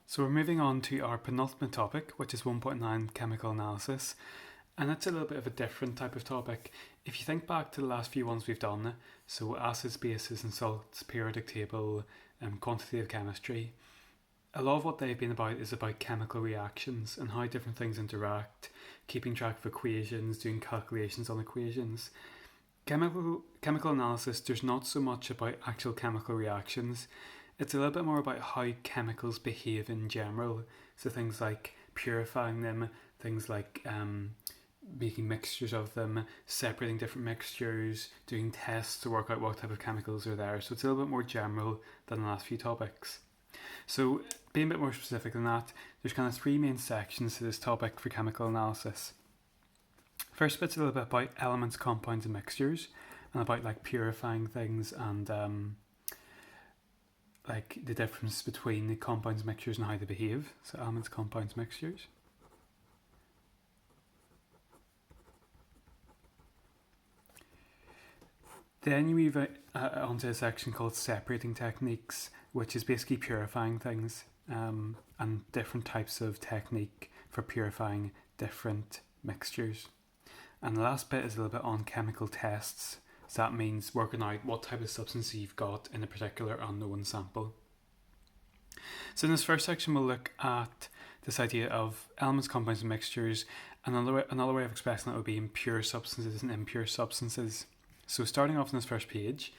So we're moving on to our penultimate topic, which is 1.9 chemical analysis. And it's a little bit of a different type of topic. If you think back to the last few ones we've done, so acids, bases, and salts, periodic table, quantitative chemistry, a lot of what they've been about is about chemical reactions and how different things interact, keeping track of equations, doing calculations on equations. Chemical analysis, there's not so much about actual chemical reactions. It's a little bit more about how chemicals behave in general. So things like purifying them, things like making mixtures of them, separating different mixtures, doing tests to work out what type of chemicals are there. So it's a little bit more general than the last few topics. So being a bit more specific than that, there's kind of three main sections to this topic for chemical analysis. First bit's a little bit about elements, compounds, and mixtures, and about like purifying things and like the difference between the compounds, mixtures, and how they behave. So elements, compounds, mixtures. Then you move onto a section called separating techniques, which is basically purifying things and different types of technique for purifying different mixtures. And the last bit is a little bit on chemical tests. So that means working out what type of substance you've got in a particular unknown sample. So in this first section, we'll look at this idea of elements, compounds, and mixtures. Another way of expressing that would be impure substances and impure substances. So starting off on this first page,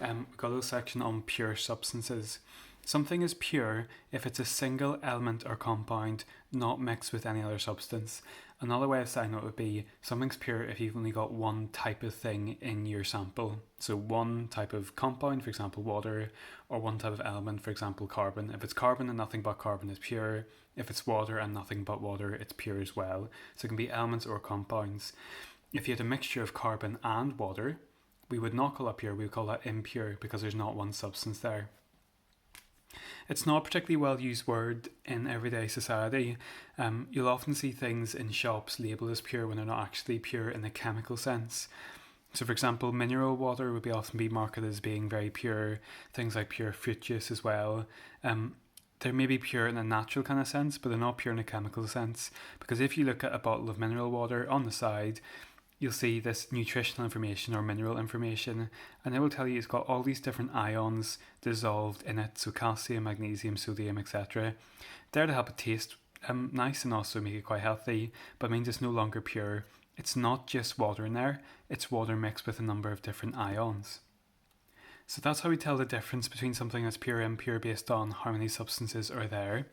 we've got a little section on pure substances. Something is pure if it's a single element or compound not mixed with any other substance. Another way of saying that would be something's pure if you've only got one type of thing in your sample. So one type of compound, for example water, or one type of element, for example carbon. If it's carbon and nothing but carbon is pure. If it's water and nothing but water, it's pure as well. So it can be elements or compounds. If you had a mixture of carbon and water, we would not call that pure, we would call that impure because there's not one substance there. It's not a particularly well used word in everyday society. You'll often see things in shops labelled as pure when they're not actually pure in the chemical sense. So for example, mineral water would often be marketed as being very pure, things like pure fruit juice as well. They're maybe pure in a natural kind of sense, but they're not pure in a chemical sense. Because if you look at a bottle of mineral water on the side, you'll see this nutritional information or mineral information, and it will tell you it's got all these different ions dissolved in it, so calcium, magnesium, sodium, etc. They're to help it taste nice and also make it quite healthy, but it means it's no longer pure. It's not just water in there, it's water mixed with a number of different ions. So that's how we tell the difference between something that's pure and impure based on how many substances are there.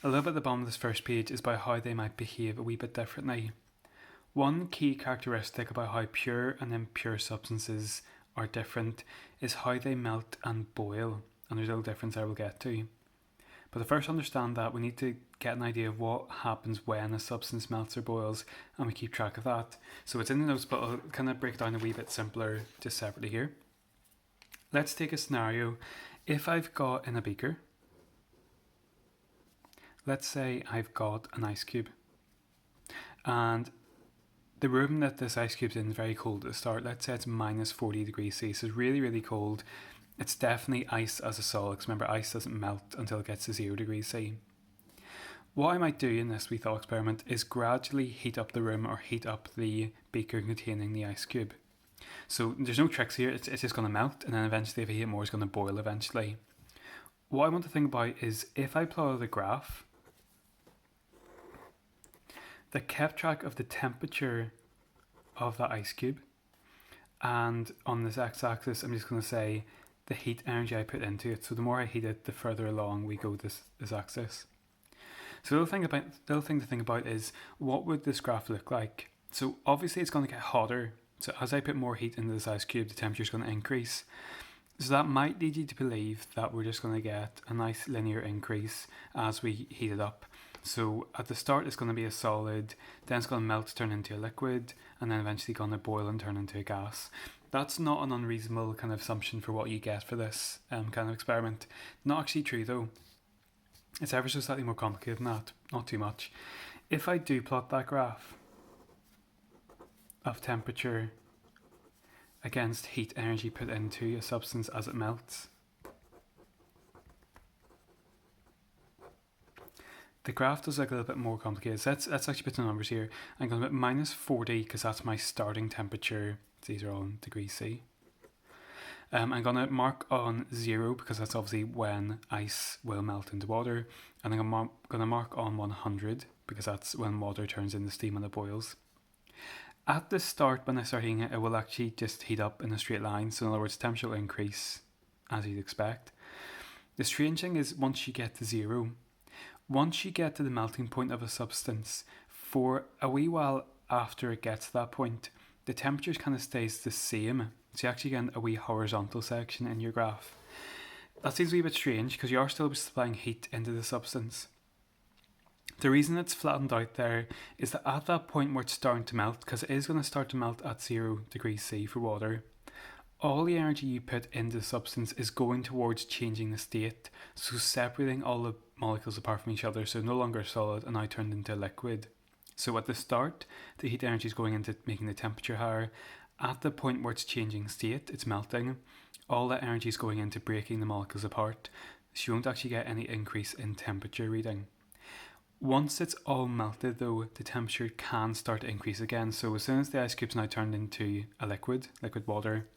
A little bit at the bottom of this first page is about how they might behave a wee bit differently. One key characteristic about how pure and impure substances are different is how they melt and boil, and there's a little difference I will get to. But to first understand that, we need to get an idea of what happens when a substance melts or boils, and we keep track of that. So it's in the notes, but I'll kind of break it down a wee bit simpler just separately here. Let's take a scenario. If I've got in a beaker, let's say I've got an ice cube, and the room that this ice cube's in is very cold at the start. Let's say it's minus 40 degrees C, so it's really, really cold. It's definitely ice as a solid, because remember, ice doesn't melt until it gets to 0 degrees C. What I might do in this wee thought experiment is gradually heat up the room or heat up the beaker containing the ice cube. So there's no tricks here, it's just going to melt, and then eventually if I heat it more, it's going to boil eventually. What I want to think about is if I plot the graph that kept track of the temperature of that ice cube, and on this x-axis I'm just going to say the heat energy I put into it. So the more I heat it, the further along we go this axis. So the little thing to think about is, what would this graph look like? So obviously it's going to get hotter. So as I put more heat into this ice cube, the temperature is going to increase. So that might lead you to believe that we're just going to get a nice linear increase as we heat it up. So at the start it's going to be a solid, then it's going to melt, turn into a liquid, and then eventually going to boil and turn into a gas. That's not an unreasonable kind of assumption for what you get for this kind of experiment. Not actually true though. It's ever so slightly more complicated than that, not too much. If I do plot that graph of temperature against heat energy put into a substance as it melts, The graph does look a little bit more complicated. So let's actually put the numbers here. I'm going to put minus 40 because that's my starting temperature. These are all in degrees C. I'm going to mark on 0 because that's obviously when ice will melt into water. And I'm going to mark on 100 because that's when water turns into steam and it boils. At the start, when I start heating it, it will actually just heat up in a straight line. So in other words, temperature will increase as you'd expect. The strange thing is once you get to 0, once you get to the melting point of a substance, for a wee while after it gets to that point, the temperature kind of stays the same. So you actually get a wee horizontal section in your graph. That seems a wee bit strange because you are still supplying heat into the substance. The reason it's flattened out there is that at that point where it's starting to melt, because it is going to start to melt at 0 degrees C for water, all the energy you put into the substance is going towards changing the state, so separating all the molecules apart from each other, so no longer solid and now turned into a liquid. So at the start, the heat energy is going into making the temperature higher. At the point where it's changing state, it's melting, all that energy is going into breaking the molecules apart, so you won't actually get any increase in temperature reading. Once it's all melted though, the temperature can start to increase again, so as soon as the ice cube's now turned into a liquid water,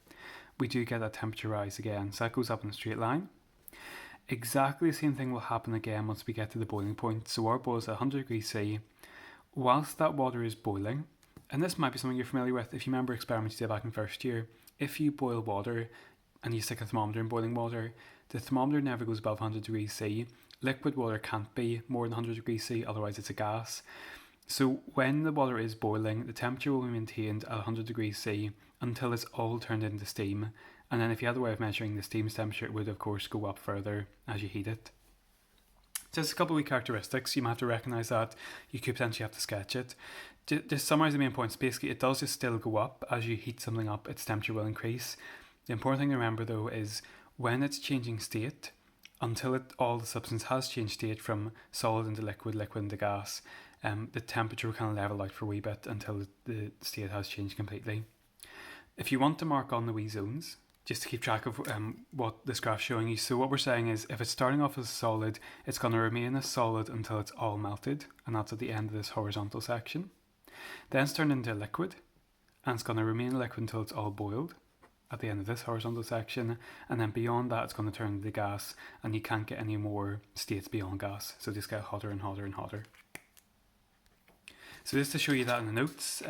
we do get that temperature rise again. So that goes up in a straight line. Exactly the same thing will happen again once we get to the boiling point. So our boil is at 100 degrees C. Whilst that water is boiling, and this might be something you're familiar with if you remember experiments you did back in first year, if you boil water and you stick a thermometer in boiling water, the thermometer never goes above 100 degrees C. Liquid water can't be more than 100 degrees C, otherwise it's a gas. So when the water is boiling, the temperature will be maintained at 100 degrees C until it's all turned into steam. And then if you had a way of measuring the steam's temperature, it would of course go up further as you heat it. Just a couple of wee characteristics. You might have to recognise that. You could potentially have to sketch it. Just to summarise the main points, basically it does just still go up. As you heat something up, its temperature will increase. The important thing to remember though is when it's changing state, until all the substance has changed state from solid into liquid, liquid into gas, the temperature will kind of level out for a wee bit until the state has changed completely. If you want to mark on the wee zones, just to keep track of what this graph's showing you, so what we're saying is if it's starting off as solid, it's going to remain as solid until it's all melted, and that's at the end of this horizontal section. Then it's turned into a liquid, and it's going to remain a liquid until it's all boiled at the end of this horizontal section, and then beyond that it's going to turn into gas, and you can't get any more states beyond gas, so just get hotter and hotter and hotter. So just to show you that in the notes,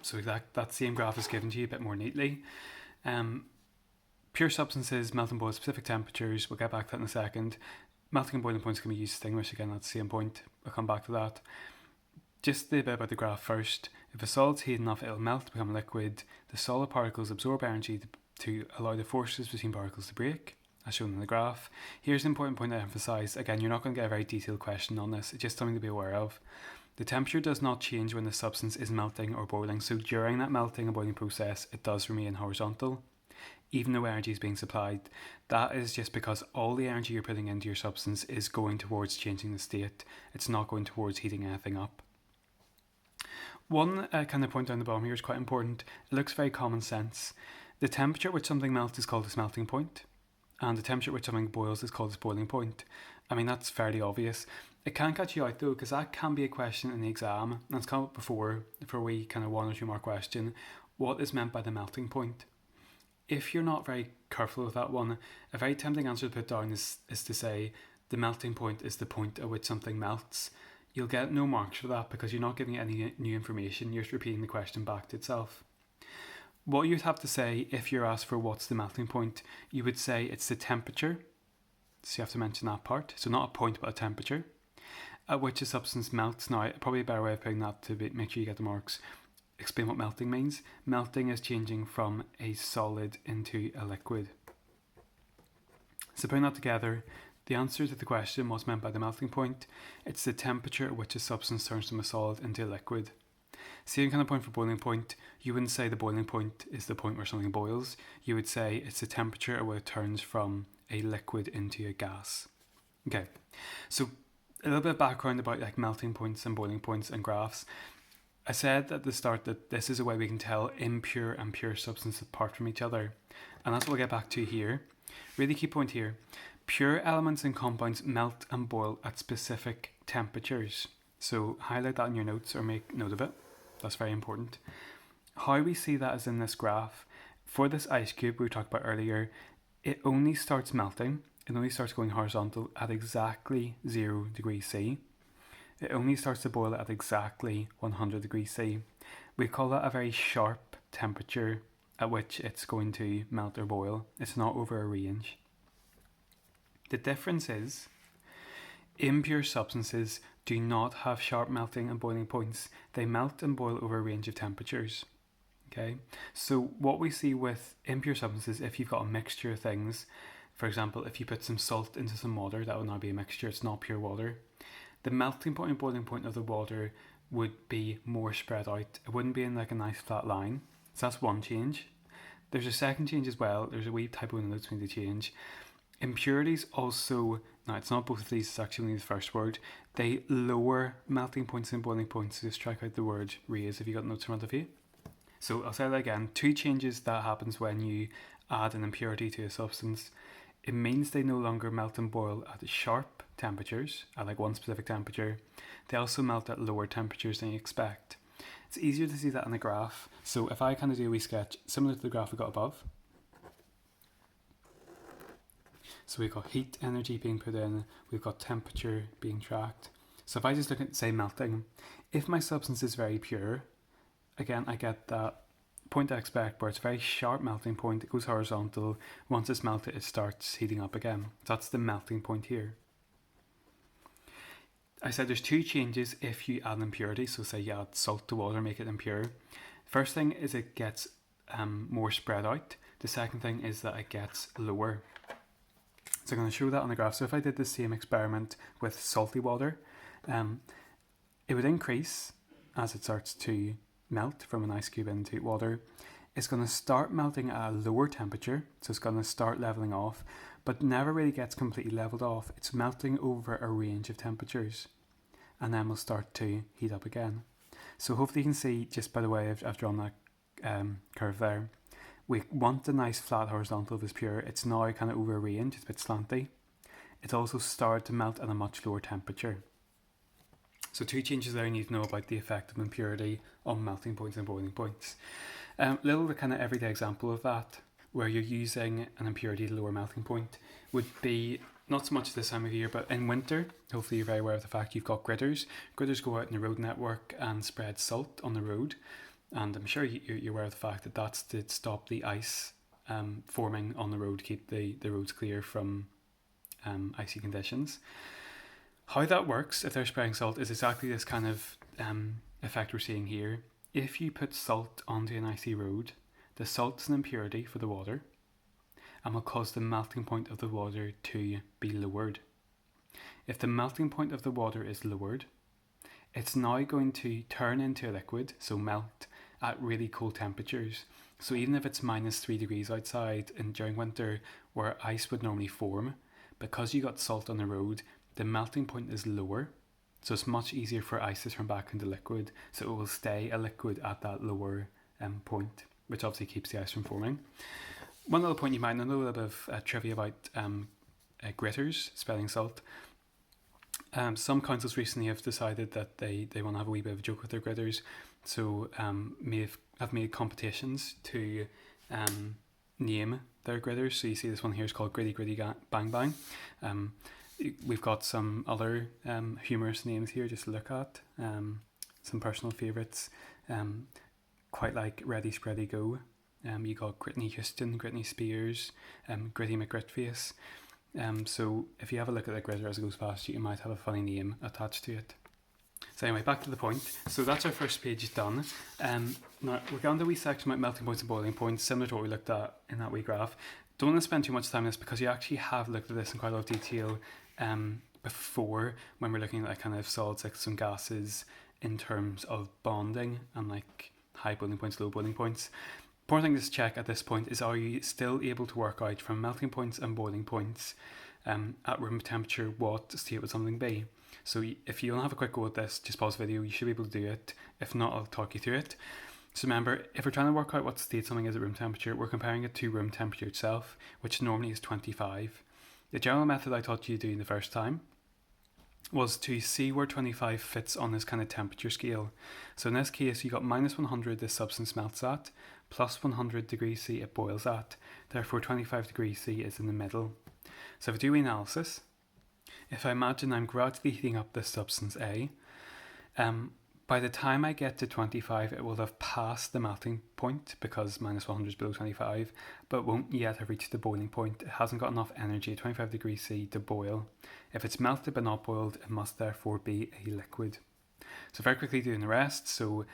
so that same graph is given to you a bit more neatly. Pure substances melt and boil at specific temperatures. We'll get back to that in a second. Melting and boiling points can be used to distinguish. Again, that's the same point. I'll come back to that. Just a bit about the graph first. If a solid's heated enough, it'll melt to become liquid. The solid particles absorb energy to allow the forces between particles to break, as shown in the graph. Here's an important point to emphasise. Again, you're not going to get a very detailed question on this. It's just something to be aware of. The temperature does not change when the substance is melting or boiling, so during that melting and boiling process, it does remain horizontal. Even though energy is being supplied, that is just because all the energy you're putting into your substance is going towards changing the state. It's not going towards heating anything up. One kind of point down the bottom here is quite important. It looks very common sense. The temperature at which something melts is called its melting point, and the temperature at which something boils is called its boiling point. I mean, that's fairly obvious. It can catch you out though, because that can be a question in the exam, and it's come up before for a wee kind of 1 or 2 mark question. What is meant by the melting point? If you're not very careful with that one, a very tempting answer to put down is to say the melting point is the point at which something melts. You'll get no marks for that because you're not giving any new information, you're just repeating the question back to itself. What you'd have to say if you're asked for what's the melting point, you would say it's the temperature, so you have to mention that part, so not a point but a temperature, at which a substance melts. Now, probably a better way of putting that to make sure you get the marks. Explain what melting means. Melting is changing from a solid into a liquid. So putting that together, the answer to the question, what's meant by the melting point, it's the temperature at which a substance turns from a solid into a liquid. Same kind of point for boiling point. You wouldn't say the boiling point is the point where something boils. You would say it's the temperature at which it turns from a liquid into a gas. Okay, so a little bit of background about like melting points and boiling points and graphs. I said at the start that this is a way we can tell impure and pure substances apart from each other, and that's what we'll get back to here. Really key point here. Pure elements and compounds melt and boil at specific temperatures. So highlight that in your notes or make note of it. That's very important. How we see that is in this graph. For this ice cube we talked about earlier, it only starts melting, it only starts going horizontal at exactly 0 degrees C. It only starts to boil at exactly 100 degrees C. We call that a very sharp temperature at which it's going to melt or boil. It's not over a range. The difference is impure substances do not have sharp melting and boiling points. They melt and boil over a range of temperatures. Okay, so what we see with impure substances, if you've got a mixture of things, for example, if you put some salt into some water, that would now be a mixture, it's not pure water. The melting point and boiling point of the water would be more spread out. It wouldn't be in like a nice flat line. So that's one change. There's a second change as well. There's a wee typo in the notes we need to change. Impurities also, now it's not both of these, it's actually only the first word. They lower melting points and boiling points. So just strike out the word raise if you got notes in front of you. So I'll say that again. Two changes that happens when you add an impurity to a substance. It means they no longer melt and boil at sharp temperatures, at like one specific temperature. They also melt at lower temperatures than you expect. It's easier to see that in the graph. So if I kind of do a wee sketch similar to the graph we got above. So we've got heat energy being put in, we've got temperature being tracked. So if I just look at, say, melting, if my substance is very pure, again, I get that point I expect where it's a very sharp melting point, it goes horizontal. Once it's melted, it starts heating up again. That's the melting point here. I said there's two changes if you add an impurity. So say you add salt to water, make it impure. First thing is it gets more spread out. The second thing is that it gets lower. So I'm going to show that on the graph. So if I did the same experiment with salty water, it would increase as it starts to melt from an ice cube into water. It's going to start melting at a lower temperature, so it's going to start leveling off, but never really gets completely leveled off. It's melting over a range of temperatures, and then will start to heat up again. So hopefully you can see, just by the way I've drawn that curve there, we want a nice flat horizontal if it's pure. It's now kind of over a range, it's a bit slanty. It's also started to melt at a much lower temperature. So two changes there you need to know about the effect of impurity on melting points and boiling points. Little kind of everyday example of that, where you're using an impurity to lower melting point, would be not so much this time of year, but in winter. Hopefully you're very aware of the fact you've got gritters. Gritters go out in the road network and spread salt on the road. And I'm sure you're aware of the fact that that's to stop the ice forming on the road, keep the roads clear from icy conditions. How that works, if they're spraying salt, is exactly this kind of effect we're seeing here. If you put salt onto an icy road, the salt is an impurity for the water and will cause the melting point of the water to be lowered. If the melting point of the water is lowered, it's now going to turn into a liquid, so melt at really cold temperatures. So even if it's -3 degrees outside and during winter where ice would normally form, because you got salt on the road, the melting point is lower, so it's much easier for ice to turn back into liquid, so it will stay a liquid at that lower point, which obviously keeps the ice from forming. One little point you might know, a little bit of trivia about gritters, spreading salt. Some councils recently have decided that they want to have a wee bit of a joke with their gritters, so have made competitions to name their gritters. So you see this one here is called Gritty Gritty Bang Bang. We've got some other humorous names here just to look at. Some personal favourites, quite like Ready Spready Go. You got Gritney Houston, Gritney Spears, Gritty McGritface. So if you have a look at the gritter as it goes past you might have a funny name attached to it. So anyway, back to the point. So that's our first page done. Now we're going to a wee section about melting points and boiling points, similar to what we looked at in that wee graph. Don't want to spend too much time on this because you actually have looked at this in quite a lot of detail before, when we're looking at like kind of solids, liquids and gases in terms of bonding and like high boiling points, low boiling points. Important thing to check at this point is, are you still able to work out from melting points and boiling points at room temperature what state would something be? So if you want to have a quick go at this, just pause the video, you should be able to do it. If not, I'll talk you through it. So remember, if we're trying to work out what state something is at room temperature, we're comparing it to room temperature itself, which normally is 25. The general method I taught you doing the first time was to see where 25 fits on this kind of temperature scale. So in this case, you got minus 100 this substance melts at, plus 100 degrees C it boils at, therefore 25 degrees C is in the middle. So if I do analysis, if I imagine I'm gradually heating up this substance A, by the time I get to 25, it will have passed the melting point because minus 100 is below 25, but won't yet have reached the boiling point. It hasn't got enough energy at 25 degrees C to boil. If it's melted but not boiled, it must therefore be a liquid. So very quickly doing the rest. So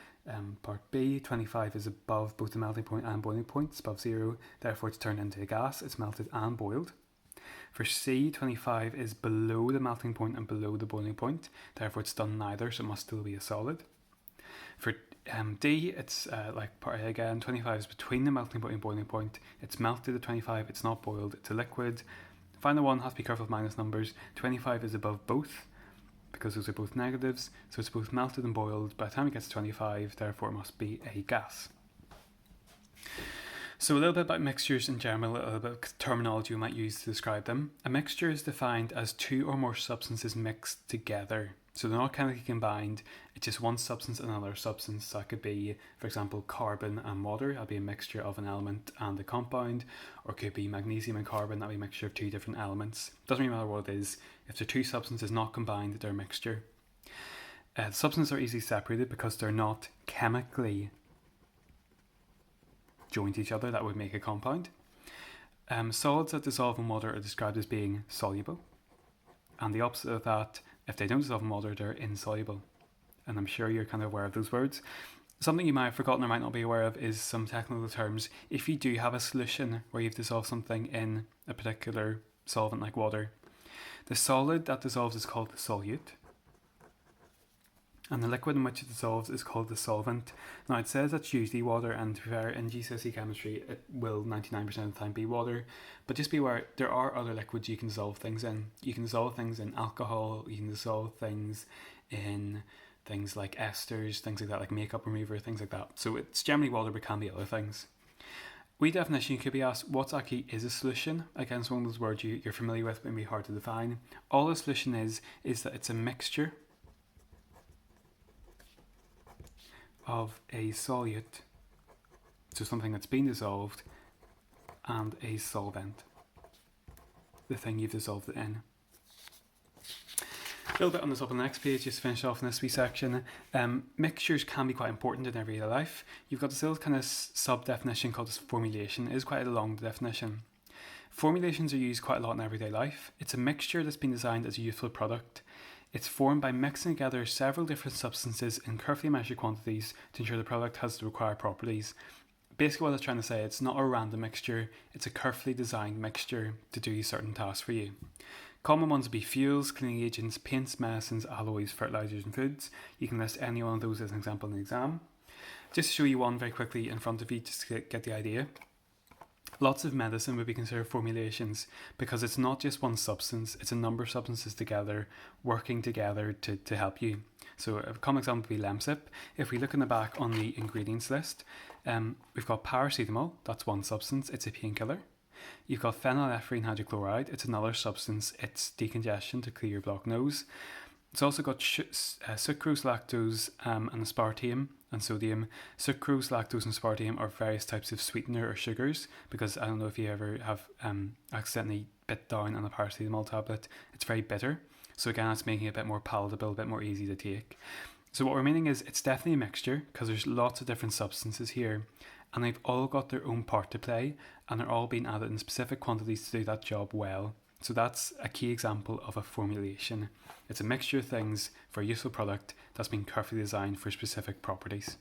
part B, 25 is above both the melting point and boiling point. It's above 0, therefore it's turned into a gas. It's melted and boiled. For C, 25 is below the melting point and below the boiling point, therefore it's done neither, so it must still be a solid. For D, it's like part A again, 25 is between the melting point and boiling point, it's melted at 25, it's not boiled, it's a liquid. Final one, has to be careful with minus numbers, 25 is above both, because those are both negatives, so it's both melted and boiled. By the time it gets to 25, therefore it must be a gas. So a little bit about mixtures in general, a little bit of terminology we might use to describe them. A mixture is defined as two or more substances mixed together. So they're not chemically combined, it's just one substance and another substance. So that could be, for example, carbon and water, that'd be a mixture of an element and a compound, or it could be magnesium and carbon, that'd be a mixture of two different elements. Doesn't really matter what it is, if the two substances not combined, they're a mixture. The substances are easily separated because they're not chemically joined to each other, that would make a compound. Solids that dissolve in water are described as being soluble, and the opposite of that, if they don't dissolve in water, they're insoluble. And I'm sure you're kind of aware of those words. Something you might have forgotten or might not be aware of is some technical terms. If you do have a solution where you've dissolved something in a particular solvent like water, the solid that dissolves is called the solute, and the liquid in which it dissolves is called the solvent. Now it says that's usually water, and to be fair, in GCSE chemistry it will 99% of the time be water, but just be aware there are other liquids you can dissolve things in. You can dissolve things in alcohol, you can dissolve things in things like esters, things like that, like makeup remover, things like that. So it's generally water, but can be other things. Wee definition, you could be asked what actually is a solution. Again, it's one of those words you're familiar with but may be hard to define. All a solution is that it's a mixture of a solute, so something that's been dissolved, and a solvent, the thing you've dissolved it in. A little bit on the top of the next page, just to finish off in this wee section. Mixtures can be quite important in everyday life. You've got this little kind of sub-definition called formulation. It is quite a long definition. Formulations are used quite a lot in everyday life. It's a mixture that's been designed as a useful product. It's formed by mixing together several different substances in carefully measured quantities to ensure the product has the required properties. Basically what I was trying to say, it's not a random mixture, it's a carefully designed mixture to do certain tasks for you. Common ones would be fuels, cleaning agents, paints, medicines, alloys, fertilisers and foods. You can list any one of those as an example in the exam. Just to show you one very quickly in front of you, just to get the idea. Lots of medicine would be considered formulations because it's not just one substance, it's a number of substances together, working together to help you. So a common example would be Lemsip. If we look in the back on the ingredients list, we've got paracetamol, that's one substance, it's a painkiller. You've got phenylephrine hydrochloride, it's another substance, it's decongestion to clear your blocked nose. It's also got sucrose, lactose, and aspartame and sodium. Sucrose, lactose, and aspartame are various types of sweetener or sugars, because I don't know if you ever have accidentally bit down on a paracetamol tablet. It's very bitter. So again, that's making it a bit more palatable, a bit more easy to take. So what we're meaning is it's definitely a mixture because there's lots of different substances here, and they've all got their own part to play, and they're all being added in specific quantities to do that job well. So that's a key example of a formulation. It's a mixture of things for a useful product that's been carefully designed for specific properties.